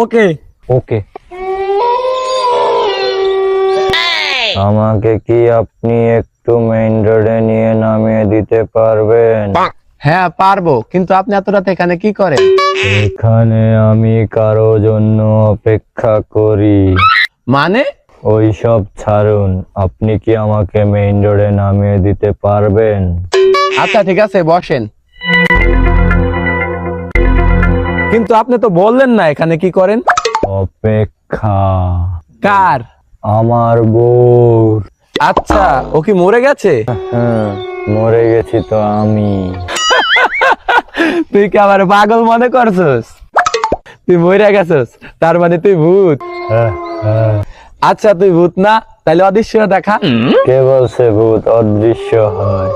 ওকে। ওকে। আমাকে কি আপনি একটু মেইন রোডে নিয়ে নামিয়ে দিতে পারবেন? হ্যাঁ পারবো, কিন্তু আপনি এত রাতে এখানে কি করেন? এখানে আমি কারো জন্য অপেক্ষা করি। মানে? ওই সব ছাড়ুন, আপনি কি আমাকে মেইন রোডে নামিয়ে দিতে পারবেন? আচ্ছা ঠিক আছে, বসেন। কিন্তু আপনি তো বললেন না এখানে কি করেন। অপেক্ষা। কার? আমার বউ। আচ্ছা, ও কি মরে গেছে? হ্যাঁ, মরে গেছি তো আমি। তুই কি আমার পাগল মনে করছস? তুই মরে গেছস, তার মানে তুই ভূত? হ্যাঁ, হ্যাঁ। আচ্ছা তুই ভূত না, তাহলে অদৃশ্য দেখা। কে বলছে ভূত অদৃশ্য হয়?